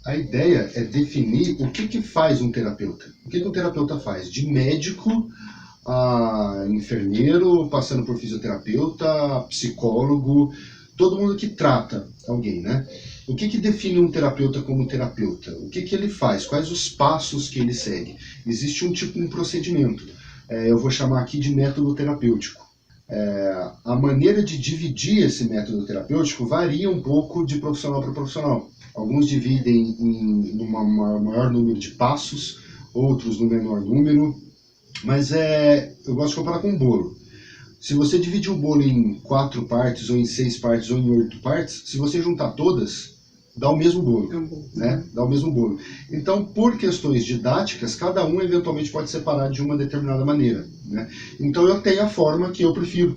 A ideia é definir o que faz um terapeuta. O que um terapeuta faz? De médico a enfermeiro, passando por fisioterapeuta, psicólogo, todo mundo que trata alguém, né? O que define um terapeuta como terapeuta? O que ele faz? Quais os passos que ele segue? Existe um procedimento. Eu vou chamar aqui de método terapêutico. A maneira de dividir esse método terapêutico varia um pouco de profissional para profissional. Alguns dividem em um maior número de passos, outros no menor número, mas eu gosto de comparar com um bolo. Se você dividir o bolo em 4 partes, ou em 6 partes, ou em 8 partes, se você juntar todas, dá o mesmo bolo, né? Dá o mesmo bolo. Então, por questões didáticas, cada um eventualmente pode separar de uma determinada maneira, né? Então, eu tenho a forma que eu prefiro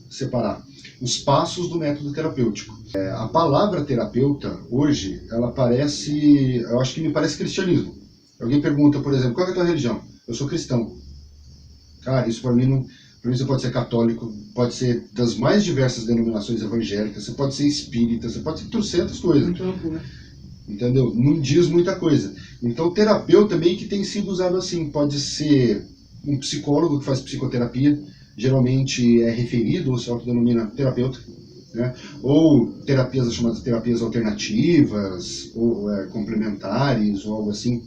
separar, os passos do método terapêutico. A palavra terapeuta, hoje, ela parece, eu acho que me parece cristianismo. Alguém pergunta, por exemplo, qual é a tua religião? Eu sou cristão. Cara, isso para mim não... Para mim você pode ser católico, pode ser das mais diversas denominações evangélicas, você pode ser espírita, você pode ser trocentas coisas. Muito amplo, né? Entendeu? Não diz muita coisa. Então, terapeuta meio que tem sido usado assim. Pode ser um psicólogo que faz psicoterapia, geralmente é referido ou se autodenomina terapeuta, né? Ou terapias, as chamadas terapias alternativas, ou complementares, ou algo assim,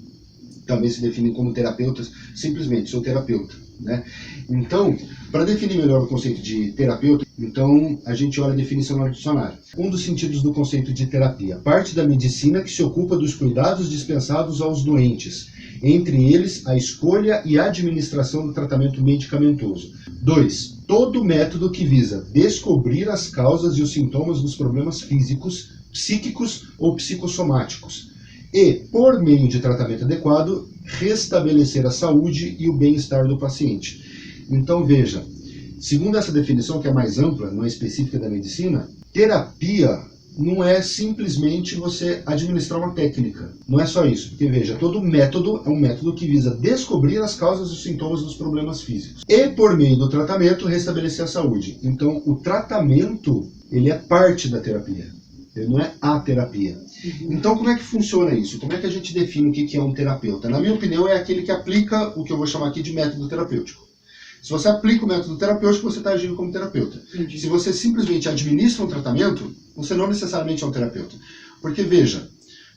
também se definem como terapeutas, simplesmente sou terapeuta, né? Então, para definir melhor o conceito de terapeuta, então a gente olha a definição no dicionário. Um dos sentidos do conceito de terapia: parte da medicina que se ocupa dos cuidados dispensados aos doentes, entre eles a escolha e a administração do tratamento medicamentoso. 2. Todo método que visa descobrir as causas e os sintomas dos problemas físicos, psíquicos ou psicossomáticos e, por meio de tratamento adequado, restabelecer a saúde e o bem-estar do paciente. Então, veja, segundo essa definição, que é mais ampla, não é específica da medicina, terapia não é simplesmente você administrar uma técnica. Não é só isso. Porque, veja, todo método é um método que visa descobrir as causas e os sintomas dos problemas físicos. E, por meio do tratamento, restabelecer a saúde. Então, o tratamento, ele é parte da terapia. Ele não é a terapia. Então, como é que funciona isso? Como é que a gente define o que é um terapeuta? Na minha opinião, é aquele que aplica o que eu vou chamar aqui de método terapêutico. Se você aplica o método terapêutico, você está agindo como terapeuta. Entendi. Se você simplesmente administra um tratamento, você não necessariamente é um terapeuta. Porque, veja,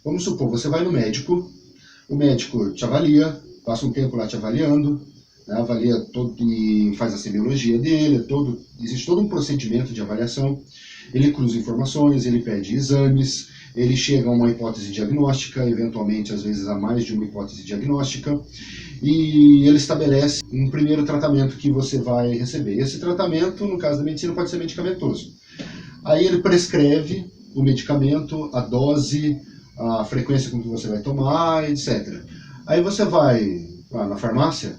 vamos supor, você vai no médico, o médico te avalia, passa um tempo lá te avaliando, né, avalia todo e faz a semiologia dele, existe todo um procedimento de avaliação, ele cruza informações, ele pede exames, ele chega a uma hipótese diagnóstica, eventualmente, às vezes, a mais de uma hipótese diagnóstica, e ele estabelece um primeiro tratamento que você vai receber. Esse tratamento, no caso da medicina, pode ser medicamentoso. Aí ele prescreve o medicamento, a dose, a frequência com que você vai tomar, etc. Aí você vai lá na farmácia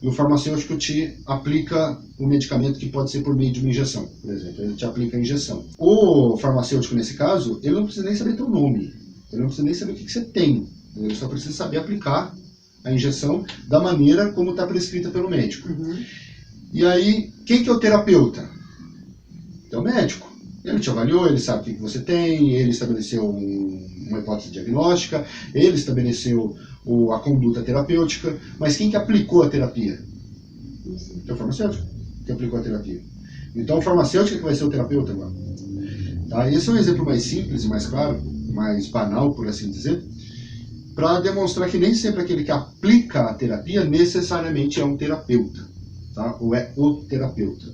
e o farmacêutico te aplica o medicamento, que pode ser por meio de uma injeção, por exemplo. Ele te aplica a injeção. O farmacêutico, nesse caso, ele não precisa nem saber teu nome. Ele não precisa nem saber o que você tem. Ele só precisa saber aplicar a injeção da maneira como está prescrita pelo médico. E aí, quem que é o terapeuta? É o médico. Ele te avaliou, ele sabe o que você tem, ele estabeleceu uma hipótese diagnóstica, ele estabeleceu a conduta terapêutica, mas quem que aplicou a terapia? É o farmacêutico que aplicou a terapia. Então, o farmacêutico é que vai ser o terapeuta agora. Tá? Esse é um exemplo mais simples e mais claro, mais banal, por assim dizer, para demonstrar que nem sempre aquele que aplica a terapia necessariamente é um terapeuta, tá? Ou é o terapeuta,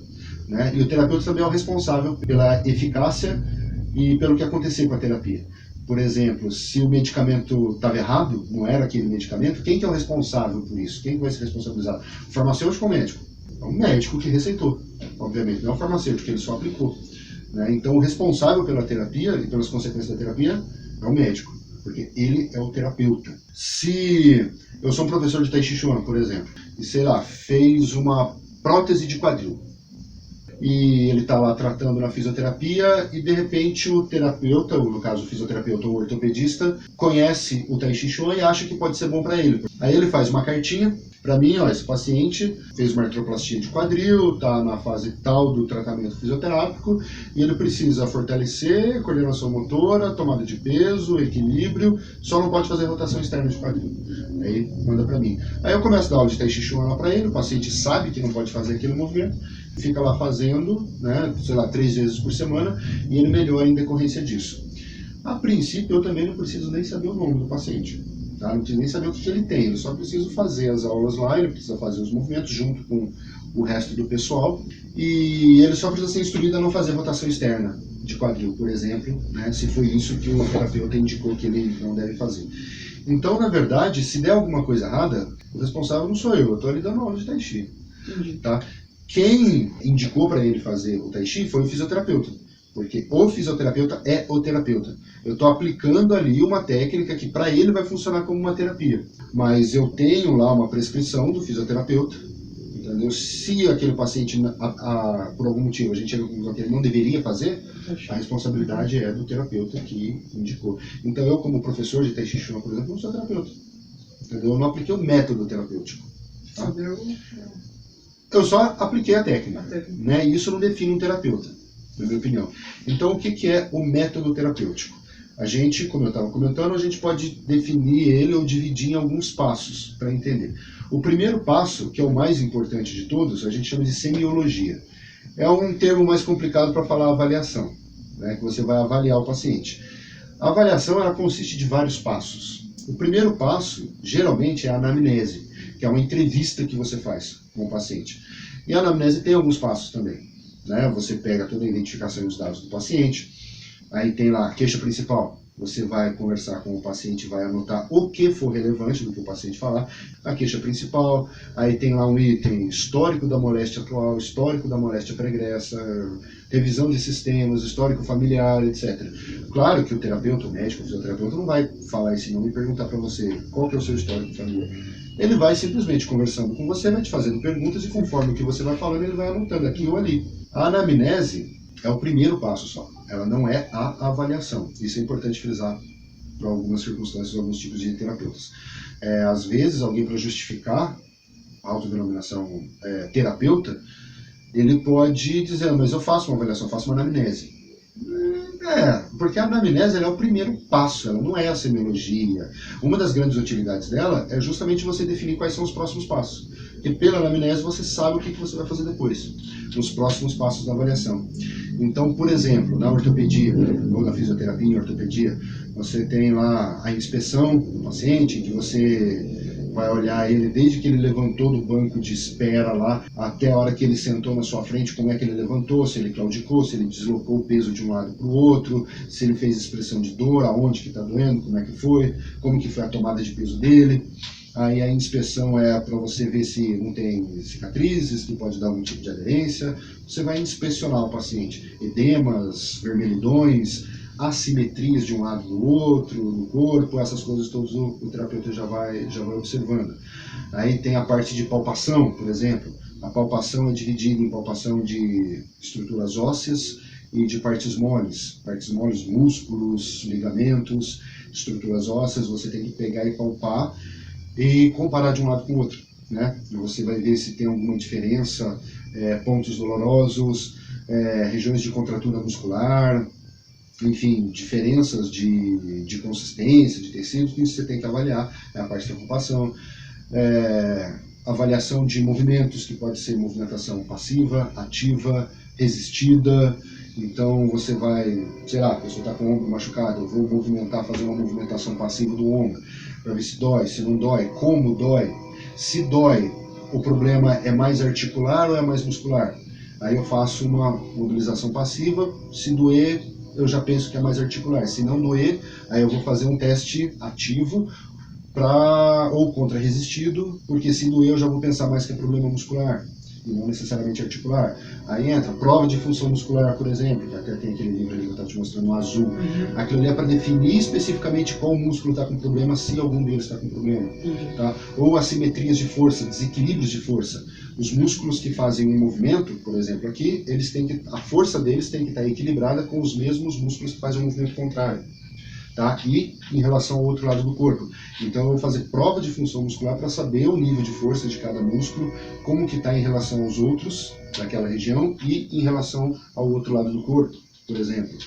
né? E o terapeuta também é o responsável pela eficácia e pelo que acontecer com a terapia. Por exemplo, se o medicamento estava errado, não era aquele medicamento, quem que é o responsável por isso? Quem que vai ser responsabilizado? O farmacêutico ou o médico? É o médico que receitou, obviamente, não é o farmacêutico, ele só aplicou, né? Então, o responsável pela terapia e pelas consequências da terapia é o médico, porque ele é o terapeuta. Se eu sou um professor de Tai Chi Chuan, por exemplo, e sei lá, fez uma prótese de quadril, e ele está lá tratando na fisioterapia, e de repente o terapeuta, ou no caso o fisioterapeuta ou o ortopedista, conhece o Tai Chi Chuan e acha que pode ser bom para ele. Aí ele faz uma cartinha para mim, ó, esse paciente fez uma artroplastia de quadril, está na fase tal do tratamento fisioterápico e ele precisa fortalecer coordenação motora, tomada de peso, equilíbrio, só não pode fazer rotação externa de quadril. Aí manda para mim. Aí eu começo a dar aula de Tai Chi Chuan lá para ele, o paciente sabe que não pode fazer aquele movimento, fica lá fazendo, né, sei lá, 3 vezes por semana e ele melhora em decorrência disso. A princípio, eu também não preciso nem saber o nome do paciente. Tá? Não preciso nem saber o que ele tem, eu só preciso fazer as aulas lá, ele precisa fazer os movimentos junto com o resto do pessoal e ele só precisa ser instruído a não fazer rotação externa de quadril, por exemplo, né, se foi isso que o terapeuta indicou que ele não deve fazer. Então, na verdade, se der alguma coisa errada, o responsável não sou eu estou ali dando aula de Tai Chi. Tá? Quem indicou para ele fazer o Tai Chi foi o fisioterapeuta. Porque o fisioterapeuta é o terapeuta. Eu estou aplicando ali uma técnica que para ele vai funcionar como uma terapia. Mas eu tenho lá uma prescrição do fisioterapeuta, entendeu? Se aquele paciente, por algum motivo, a gente chega à conclusão que ele não deveria fazer, a responsabilidade é do terapeuta que indicou. Então eu, como professor de Tai Chi Chuan, por exemplo, não sou terapeuta. Entendeu? Eu não apliquei o método terapêutico. Tá? Eu só apliquei a técnica. Né? E isso não define um terapeuta, na minha opinião. Então, o que é o método terapêutico? A gente, como eu estava comentando, a gente pode definir ele ou dividir em alguns passos para entender. O primeiro passo, que é o mais importante de todos, a gente chama de semiologia. É um termo mais complicado para falar avaliação, né, que você vai avaliar o paciente. A avaliação ela consiste de vários passos. O primeiro passo, geralmente, é a anamnese, que é uma entrevista que você faz com o paciente. E a anamnese tem alguns passos também. Né? Você pega toda a identificação e os dados do paciente, aí tem lá a queixa principal. Você vai conversar com o paciente, vai anotar o que for relevante do que o paciente falar, a queixa principal, aí tem lá um item histórico da moléstia atual, histórico da moléstia pregressa, revisão de sistemas, histórico familiar, etc. Claro que o terapeuta, o médico, o fisioterapeuta não vai falar esse nome e perguntar para você qual que é o seu histórico familiar. Ele vai simplesmente conversando com você, vai te fazendo perguntas e conforme o que você vai falando, ele vai anotando aqui ou ali. A anamnese é o primeiro passo só, ela não é a avaliação. Isso é importante frisar para algumas circunstâncias, alguns tipos de terapeutas. Às vezes, alguém para justificar a autodenominação terapeuta, ele pode dizer, mas eu faço uma avaliação, eu faço uma anamnese. Porque a anamnese ela é o primeiro passo, ela não é a semiologia. Uma das grandes utilidades dela é justamente você definir quais são os próximos passos. Porque pela anamnese você sabe o que você vai fazer depois, nos próximos passos da avaliação. Então, por exemplo, na ortopedia, ou na fisioterapia em ortopedia, você tem lá a inspeção do paciente, que você vai olhar ele desde que ele levantou do banco de espera lá, até a hora que ele sentou na sua frente, como é que ele levantou, se ele claudicou, se ele deslocou o peso de um lado para o outro, se ele fez expressão de dor, aonde que está doendo, como é que foi, como que foi a tomada de peso dele. Aí a inspeção é para você ver se não tem cicatrizes, que pode dar algum tipo de aderência. Você vai inspecionar o paciente, edemas, vermelhidões, assimetrias de um lado do outro, no corpo, essas coisas todas o terapeuta já vai observando. Aí tem a parte de palpação, por exemplo. A palpação é dividida em palpação de estruturas ósseas e de partes moles, músculos, ligamentos, estruturas ósseas. Você tem que pegar e palpar e comparar de um lado com o outro, né? Você vai ver se tem alguma diferença, pontos dolorosos, regiões de contratura muscular, enfim, diferenças de consistência, de tecidos, que isso você tem que avaliar, é a parte da palpação. Avaliação de movimentos, que pode ser movimentação passiva, ativa, resistida. Então você vai, sei lá, a pessoa está com o ombro machucado, eu vou fazer uma movimentação passiva do ombro, para ver se dói, se não dói, como dói. Se dói, o problema é mais articular ou é mais muscular? Aí eu faço uma mobilização passiva, se doer, eu já penso que é mais articular. Se não doer, aí eu vou fazer um teste ativo ou contra-resistido, porque se doer eu já vou pensar mais que é problema muscular e não necessariamente articular. Aí entra prova de função muscular, por exemplo, que até tem aquele livro ali que eu estava te mostrando, no azul. Aquilo ali é para definir especificamente qual músculo está com problema, se algum deles está com problema. Tá? Ou assimetrias de força, desequilíbrios de força. Os músculos que fazem um movimento, por exemplo aqui, a força deles tem que estar equilibrada com os mesmos músculos que fazem o movimento contrário. tá? E em relação ao outro lado do corpo. Então eu vou fazer prova de função muscular para saber o nível de força de cada músculo, como que está em relação aos outros daquela região e em relação ao outro lado do corpo, por exemplo.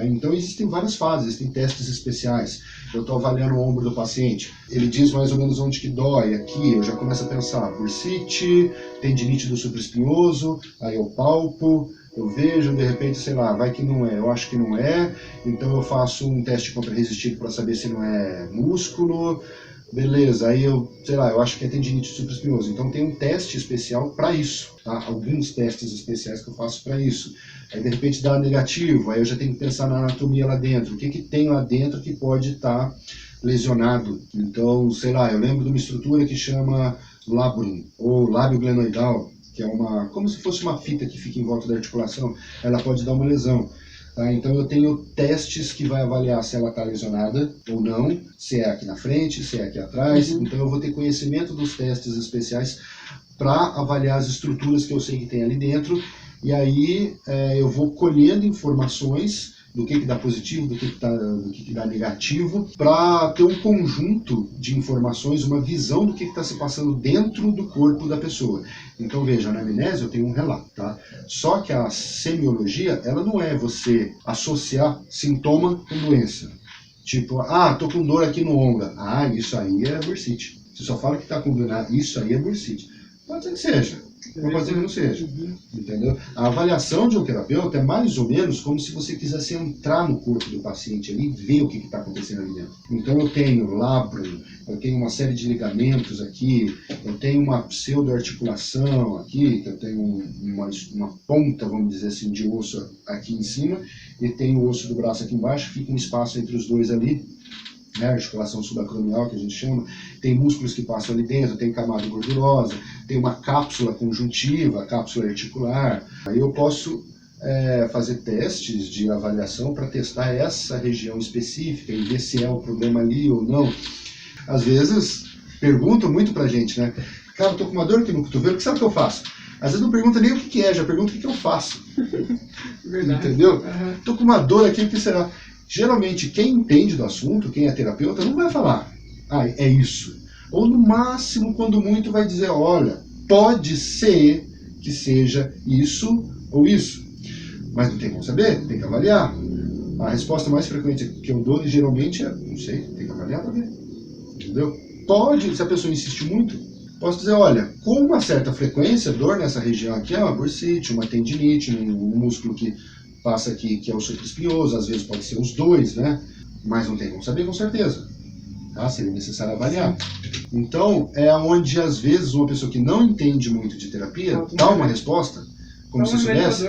Então existem várias fases, existem testes especiais. Eu estou avaliando o ombro do paciente, ele diz mais ou menos onde que dói, aqui eu já começo a pensar, bursite, tendinite do supraespinhoso, aí eu palpo, eu vejo, de repente, sei lá, vai que não é, eu acho que não é, então eu faço um teste contra-resistivo para saber se não é músculo, beleza, aí eu, sei lá, eu acho que é tendinite do supraespinhoso, então tem um teste especial para isso, tá? Alguns testes especiais que eu faço para isso. Aí de repente dá negativo, aí eu já tenho que pensar na anatomia lá dentro, o que que tem lá dentro que pode estar lesionado. Então, sei lá, eu lembro de uma estrutura que chama labrum, ou lábio glenoidal, que é como se fosse uma fita que fica em volta da articulação, ela pode dar uma lesão. Tá? Então eu tenho testes que vai avaliar se ela está lesionada ou não, se é aqui na frente, se é aqui atrás. Então eu vou ter conhecimento dos testes especiais para avaliar as estruturas que eu sei que tem ali dentro. E aí eu vou colhendo informações do que dá positivo, do que dá negativo, para ter um conjunto de informações, uma visão do que está se passando dentro do corpo da pessoa. Então veja, na anamnese eu tenho um relato, tá? Só que a semiologia, ela não é você associar sintoma com doença. Tipo, tô com dor aqui no ombro. Isso aí é bursite. Você só fala que está com dor, isso aí é bursite. Pode ser que seja. Não pode ser que não seja, entendeu? A avaliação de um terapeuta é mais ou menos como se você quisesse entrar no corpo do paciente ali e ver o que está acontecendo ali dentro. Então eu tenho labrum, eu tenho uma série de ligamentos aqui, eu tenho uma pseudoarticulação aqui, que eu tenho uma ponta, vamos dizer assim, de osso aqui em cima, e tenho o osso do braço aqui embaixo, fica um espaço entre os dois ali, né, articulação subacromial que a gente chama, tem músculos que passam ali dentro, tem camada gordurosa, tem uma cápsula conjuntiva, cápsula articular. Aí eu posso fazer testes de avaliação para testar essa região específica e ver se é o problema ali ou não. Às vezes perguntam muito pra gente, né? Cara, eu tô com uma dor aqui no cotovelo, o que sabe que eu faço? Às vezes não pergunta nem o que é, já pergunta o que eu faço. Verdade. Entendeu? Tô com uma dor aqui, o que será? Geralmente, quem entende do assunto, quem é terapeuta, não vai falar, é isso. Ou no máximo, quando muito, vai dizer, olha, pode ser que seja isso ou isso. Mas não tem como saber, tem que avaliar. A resposta mais frequente que eu dou, geralmente, é, não sei, tem que avaliar para ver. Entendeu? Pode, se a pessoa insiste muito, posso dizer, olha, com uma certa frequência, dor nessa região aqui é uma bursite, uma tendinite, um músculo que passa aqui, que é o supraespinhoso, às vezes pode ser os dois, né? Mas não tem como saber com certeza. Tá? Seria necessário avaliar. Então, é onde às vezes uma pessoa que não entende muito de terapia dá uma resposta, como se soubesse.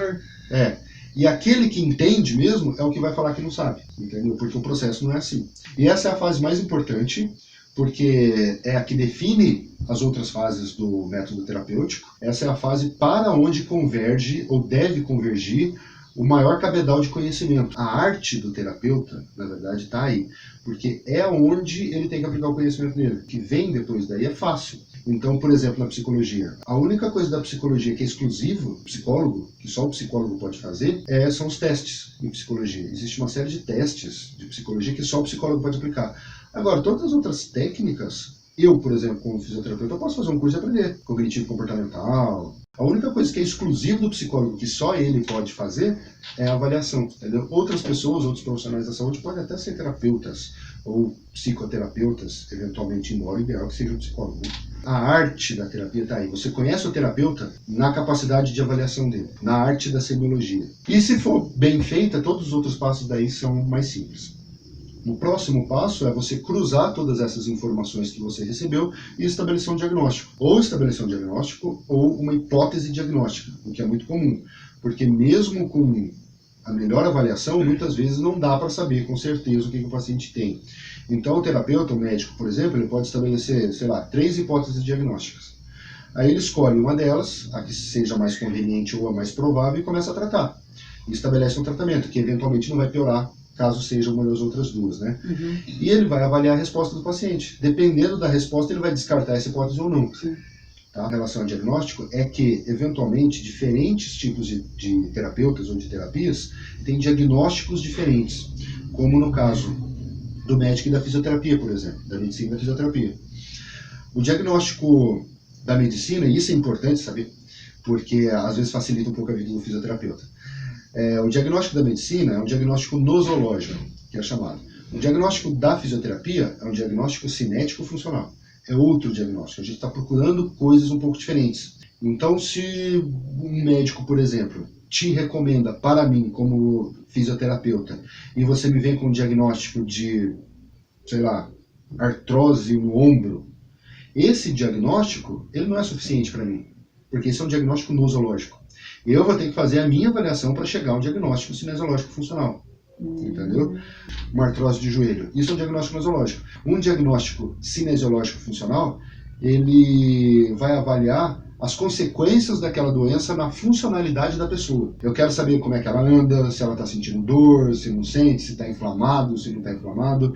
E aquele que entende mesmo é o que vai falar que não sabe, entendeu? Porque o processo não é assim. E essa é a fase mais importante, porque é a que define as outras fases do método terapêutico. Essa é a fase para onde converge ou deve convergir o maior cabedal de conhecimento. A arte do terapeuta, na verdade, está aí, porque é onde ele tem que aplicar o conhecimento dele. O que vem depois daí é fácil. Então, por exemplo, na psicologia, a única coisa da psicologia que é exclusivo do psicólogo, que só o psicólogo pode fazer, são os testes em psicologia. Existe uma série de testes de psicologia que só o psicólogo pode aplicar. Agora, todas as outras técnicas, eu, por exemplo, como fisioterapeuta, eu posso fazer um curso e aprender. Cognitivo comportamental. A única coisa que é exclusiva do psicólogo, que só ele pode fazer, é a avaliação. Entendeu? Outras pessoas, outros profissionais da saúde podem até ser terapeutas ou psicoterapeutas, eventualmente, embora o ideal é que seja um psicólogo. A arte da terapia está aí. Você conhece o terapeuta na capacidade de avaliação dele, na arte da semiologia. E se for bem feita, todos os outros passos daí são mais simples. O próximo passo é você cruzar todas essas informações que você recebeu e estabelecer um diagnóstico. Ou estabelecer um diagnóstico ou uma hipótese diagnóstica, o que é muito comum. Porque mesmo com a melhor avaliação, muitas vezes não dá para saber com certeza o que o paciente tem. Então o terapeuta, o médico, por exemplo, ele pode estabelecer, 3 hipóteses diagnósticas. Aí ele escolhe uma delas, a que seja mais conveniente ou a mais provável, e começa a tratar. E estabelece um tratamento, que eventualmente não vai piorar, caso seja uma das outras duas, né? E ele vai avaliar a resposta do paciente. Dependendo da resposta, ele vai descartar essa hipótese ou não. Tá? Em relação ao diagnóstico, é que, eventualmente, diferentes tipos de terapeutas ou de terapias têm diagnósticos diferentes. Como no caso do médico e da fisioterapia, por exemplo, da medicina e da fisioterapia. O diagnóstico da medicina, e isso é importante saber, porque às vezes facilita um pouco a vida do fisioterapeuta. O diagnóstico da medicina é um diagnóstico nosológico, que é chamado. O diagnóstico da fisioterapia é um diagnóstico cinético-funcional. É outro diagnóstico. A gente está procurando coisas um pouco diferentes. Então, se um médico, por exemplo, te recomenda para mim como fisioterapeuta e você me vem com um diagnóstico de, sei lá, artrose no ombro, esse diagnóstico ele não é suficiente para mim, porque esse é um diagnóstico nosológico. Eu vou ter que fazer a minha avaliação para chegar a um diagnóstico cinesiológico funcional. Entendeu? Uma artrose de joelho. Isso é um diagnóstico nosológico. Um diagnóstico cinesiológico funcional, ele vai avaliar as consequências daquela doença na funcionalidade da pessoa. Eu quero saber como é que ela anda, se ela está sentindo dor, se não sente, se está inflamado, se não está inflamado,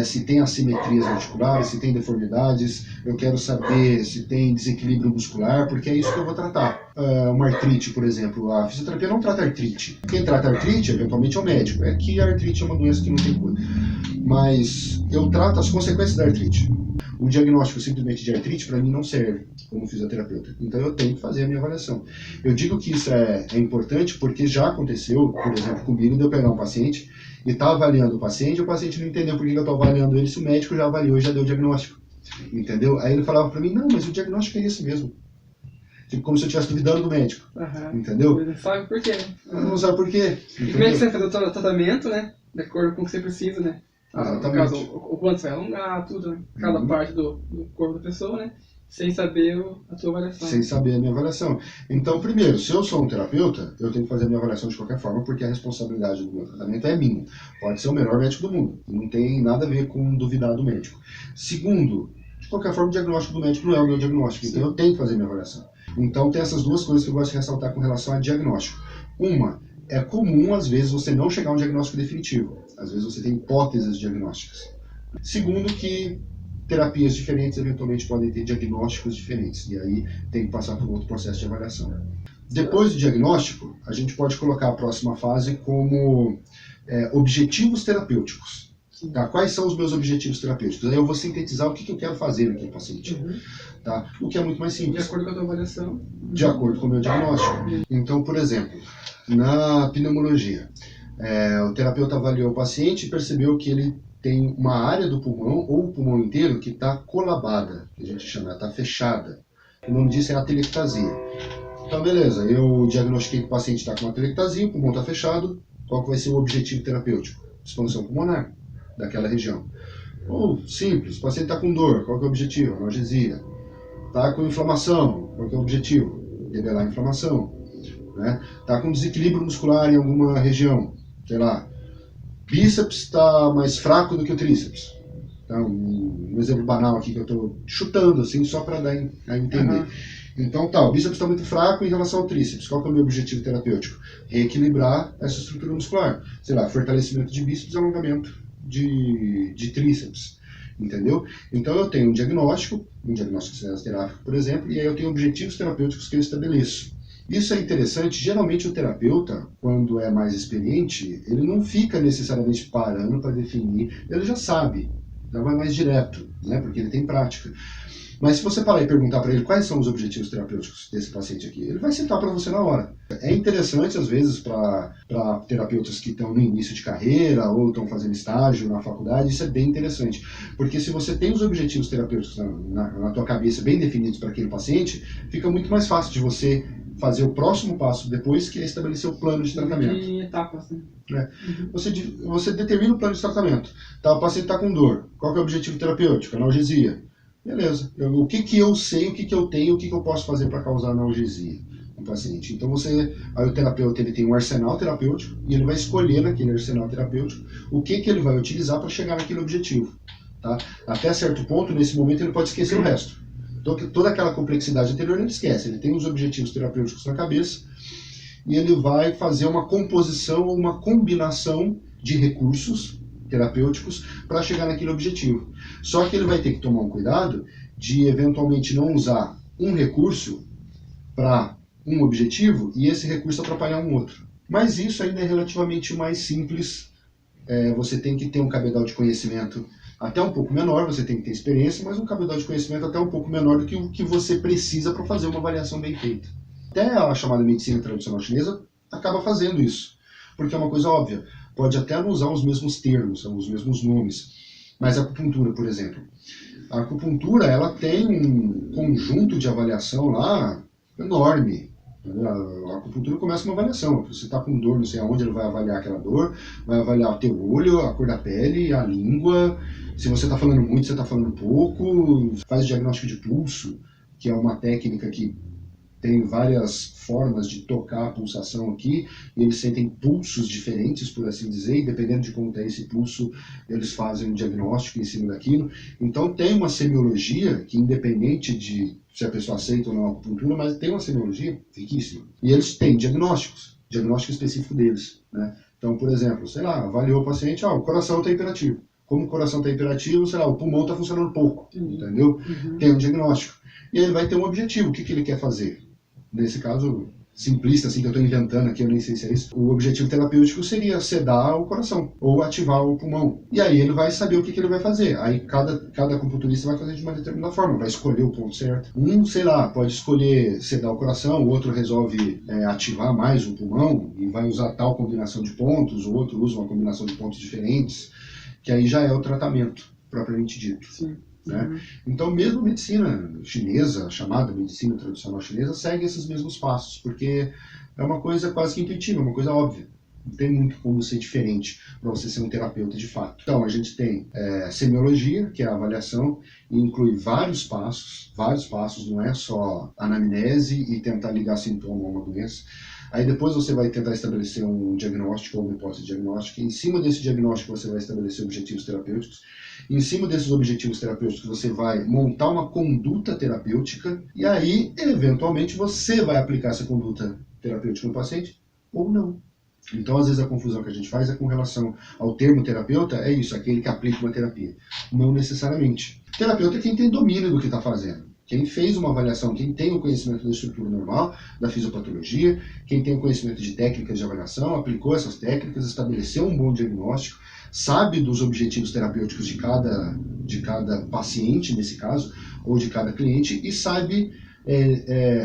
se tem assimetrias articulares, se tem deformidades. Eu quero saber se tem desequilíbrio muscular, porque é isso que eu vou tratar. Uma artrite, por exemplo. A fisioterapia não trata artrite. Quem trata artrite, eventualmente, é o médico. É que a artrite é uma doença que não tem cura. Mas eu trato as consequências da artrite. O diagnóstico simplesmente de artrite, para mim, não serve como fisioterapeuta. Então eu tenho que fazer a minha avaliação. Eu digo que isso é importante porque já aconteceu, por exemplo, comigo, de eu pegar um paciente e estar avaliando o paciente não entendeu por que eu estou avaliando ele se o médico já avaliou e já deu o diagnóstico. Entendeu? Aí ele falava para mim, não, mas o diagnóstico é esse mesmo. Tipo, como se eu estivesse duvidando do médico. Entendeu? Ele não sabe por quê, né? Não sabe por quê. E como é que você vai fazer o tratamento, né? De acordo com o que você precisa, né? No caso, o quanto você vai alongar, tudo, né? Cada parte do corpo da pessoa, né? Sem saber a tua avaliação. Sem saber a minha avaliação. Então, primeiro, se eu sou um terapeuta, eu tenho que fazer a minha avaliação de qualquer forma, porque a responsabilidade do meu tratamento é minha. Pode ser o melhor médico do mundo. Não tem nada a ver com duvidar do médico. Segundo, de qualquer forma, o diagnóstico do médico não é o meu diagnóstico. Então, eu tenho que fazer a minha avaliação. Então, tem essas duas coisas que eu gosto de ressaltar com relação a diagnóstico. Uma, é comum, às vezes, você não chegar a um diagnóstico definitivo. Às vezes, você tem hipóteses diagnósticas. Segundo, que terapias diferentes eventualmente podem ter diagnósticos diferentes, e aí tem que passar por outro processo de avaliação. Depois do diagnóstico, a gente pode colocar a próxima fase como objetivos terapêuticos. Tá? Quais são os meus objetivos terapêuticos? Aí eu vou sintetizar o que eu quero fazer naquele paciente. Tá? O que é muito mais simples. De acordo com a tua avaliação. De acordo com o meu diagnóstico. Então, por exemplo, na pneumologia, o terapeuta avaliou o paciente e percebeu que ele tem uma área do pulmão, ou o pulmão inteiro, que está colabada, que a gente chama, está fechada. O nome disso é atelectasia. Então, beleza, eu diagnostiquei que o paciente está com uma atelectasia, o pulmão está fechado, qual que vai ser o objetivo terapêutico? Expansão pulmonar daquela região. Ou simples, o paciente está com dor, qual que é o objetivo? Analgesia. Está com inflamação, qual que é o objetivo? Nivelar a inflamação. Está com desequilíbrio muscular em alguma região, sei lá, bíceps está mais fraco do que o tríceps. Então, um exemplo banal aqui que eu estou chutando, assim, só para dar a entender. Então, o bíceps está muito fraco em relação ao tríceps. Qual que é o meu objetivo terapêutico? Reequilibrar essa estrutura muscular. Sei lá, fortalecimento de bíceps e alongamento de tríceps. Entendeu? Então, eu tenho um diagnóstico cinesioterápico, por exemplo, e aí eu tenho objetivos terapêuticos que eu estabeleço. Isso é interessante. Geralmente o terapeuta, quando é mais experiente, ele não fica necessariamente parando para definir, ele já sabe, já vai mais direto, né, porque ele tem prática. Mas se você parar e perguntar para ele quais são os objetivos terapêuticos desse paciente aqui, ele vai citar para você na hora. É interessante, às vezes, para terapeutas que estão no início de carreira ou estão fazendo estágio na faculdade, isso é bem interessante. Porque se você tem os objetivos terapêuticos na tua cabeça bem definidos para aquele paciente, fica muito mais fácil de você fazer o próximo passo depois, que é estabelecer o plano de tratamento. Em etapas, né? Você determina o plano de tratamento. Tá, o paciente está com dor. Qual que é o objetivo terapêutico? Analgesia. Beleza. O que eu sei, o que eu tenho, o que eu posso fazer para causar analgesia no paciente. Então aí o terapeuta ele tem um arsenal terapêutico e ele vai escolher naquele arsenal terapêutico o que ele vai utilizar para chegar naquele objetivo. Tá? Até certo ponto, nesse momento, ele pode esquecer o resto. Toda aquela complexidade anterior ele esquece. Ele tem os objetivos terapêuticos na cabeça e ele vai fazer uma composição ou uma combinação de recursos terapêuticos para chegar naquele objetivo. Só que ele vai ter que tomar um cuidado de eventualmente não usar um recurso para um objetivo e esse recurso atrapalhar um outro. Mas isso ainda é relativamente mais simples você tem que ter um cabedal de conhecimento até um pouco menor, você tem que ter experiência, mas um cabedal de conhecimento até um pouco menor do que o que você precisa para fazer uma avaliação bem feita. Até a chamada medicina tradicional chinesa acaba fazendo isso, porque é uma coisa óbvia. Pode até não usar os mesmos termos, os mesmos nomes, mas a acupuntura, por exemplo. A acupuntura, ela tem um conjunto de avaliação lá enorme. A acupuntura começa com uma avaliação. Você está com dor, não sei aonde, ele vai avaliar aquela dor, vai avaliar o teu olho, a cor da pele, a língua, se você está falando muito, você está falando pouco, faz diagnóstico de pulso, que é uma técnica que tem várias formas de tocar a pulsação aqui, e eles sentem pulsos diferentes, por assim dizer, e dependendo de como está esse pulso, eles fazem um diagnóstico em cima daquilo. Então tem uma semiologia que, independente de se a pessoa aceita ou não a acupuntura, mas tem uma semiologia riquíssima. E eles têm diagnóstico específico deles, né? Então, por exemplo, sei lá, avaliou o paciente, o coração está hiperativo. Como o coração está hiperativo, sei lá, o pulmão está funcionando pouco, entendeu? Tem um diagnóstico. E aí ele vai ter um objetivo, o que ele quer fazer? Nesse caso simplista, assim, que eu estou inventando aqui, eu nem sei se é isso, o objetivo terapêutico seria sedar o coração, ou ativar o pulmão. E aí ele vai saber o que ele vai fazer. Aí cada acupunturista vai fazer de uma determinada forma, vai escolher o ponto certo. Sei lá, pode escolher sedar o coração, o outro resolve ativar mais o pulmão, e vai usar tal combinação de pontos, o outro usa uma combinação de pontos diferentes, que aí já é o tratamento, propriamente dito. Sim. Né? Então, mesmo a medicina chinesa, a chamada medicina tradicional chinesa, segue esses mesmos passos, porque é uma coisa quase que intuitiva, uma coisa óbvia. Não tem muito como ser diferente para você ser um terapeuta de fato. Então, a gente tem semiologia, que é a avaliação, e inclui vários passos, não é só anamnese e tentar ligar sintoma a uma doença. Aí depois você vai tentar estabelecer um diagnóstico ou uma hipótese diagnóstica. Em cima desse diagnóstico você vai estabelecer objetivos terapêuticos. Em cima desses objetivos terapêuticos você vai montar uma conduta terapêutica. E aí, eventualmente, você vai aplicar essa conduta terapêutica no paciente ou não. Então, às vezes, a confusão que a gente faz é com relação ao termo terapeuta, é isso, aquele que aplica uma terapia. Não necessariamente. Terapeuta é quem tem domínio do que está fazendo. Quem fez uma avaliação, quem tem o conhecimento da estrutura normal, da fisiopatologia, quem tem o conhecimento de técnicas de avaliação, aplicou essas técnicas, estabeleceu um bom diagnóstico, sabe dos objetivos terapêuticos de cada paciente, nesse caso, ou de cada cliente, e sabe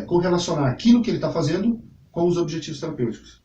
correlacionar aquilo que ele está fazendo com os objetivos terapêuticos.